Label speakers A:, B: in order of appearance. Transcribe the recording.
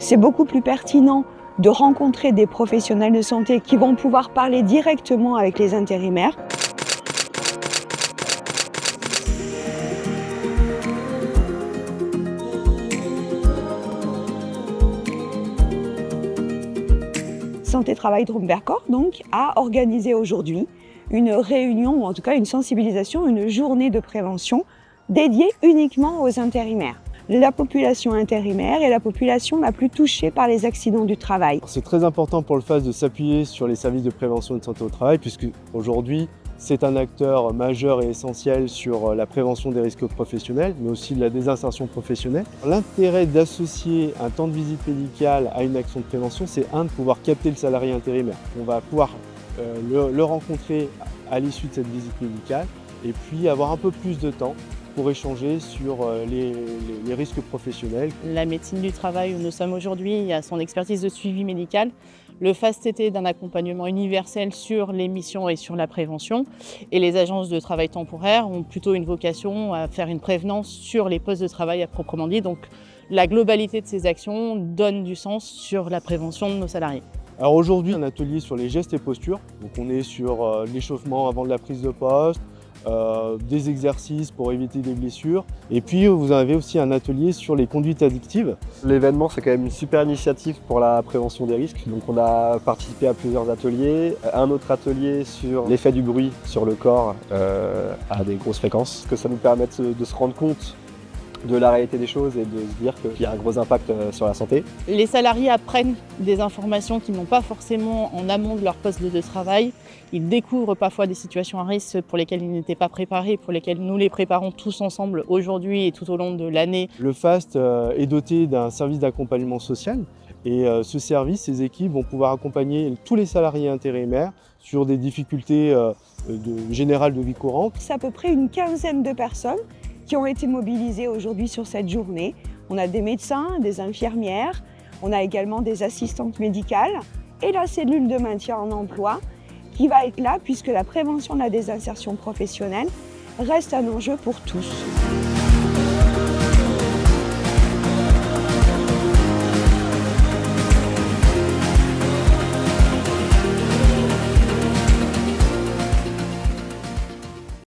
A: c'est beaucoup plus pertinent de rencontrer des professionnels de santé qui vont pouvoir parler directement avec les intérimaires. Santé Travail Drôme-Vercors donc a organisé aujourd'hui une réunion, ou en tout cas une sensibilisation, une journée de prévention dédiée uniquement aux intérimaires. La population intérimaire est la population la plus touchée par les accidents du travail.
B: C'est très important pour le FAST de s'appuyer sur les services de prévention et de santé au travail, puisque aujourd'hui c'est un acteur majeur et essentiel sur la prévention des risques professionnels, mais aussi de la désinsertion professionnelle. L'intérêt d'associer un temps de visite médicale à une action de prévention, c'est de pouvoir capter le salarié intérimaire. On va pouvoir le rencontrer à l'issue de cette visite médicale et puis avoir un peu plus de temps pour échanger sur les risques professionnels.
C: La médecine du travail où nous sommes aujourd'hui a son expertise de suivi médical. Le FAST-TT d'un accompagnement universel sur les missions et sur la prévention. Et les agences de travail temporaire ont plutôt une vocation à faire une prévenance sur les postes de travail à proprement dit. Donc la globalité de ces actions donne du sens sur la prévention de nos salariés.
B: Alors aujourd'hui, un atelier sur les gestes et postures. Donc on est sur l'échauffement avant de la prise de poste, des exercices pour éviter des blessures. Et puis vous avez aussi un atelier sur les conduites addictives.
D: L'événement, c'est quand même une super initiative pour la prévention des risques. Donc on a participé à plusieurs ateliers. Un autre atelier sur l'effet du bruit sur le corps à des grosses fréquences. Que ça nous permette de se rendre compte de la réalité des choses et de se dire qu'il y a un gros impact sur la santé.
C: Les salariés apprennent des informations qu'ils n'ont pas forcément en amont de leur poste de travail. Ils découvrent parfois des situations à risque pour lesquelles ils n'étaient pas préparés, pour lesquelles nous les préparons tous ensemble aujourd'hui et tout au long de l'année.
B: Le FAST est doté d'un service d'accompagnement social et ce service, ces équipes vont pouvoir accompagner tous les salariés intérimaires sur des difficultés générales de vie courante.
A: C'est à peu près une quinzaine de personnes qui ont été mobilisés aujourd'hui sur cette journée. On a des médecins, des infirmières, on a également des assistantes médicales et la cellule de maintien en emploi qui va être là puisque la prévention de la désinsertion professionnelle reste un enjeu pour tous.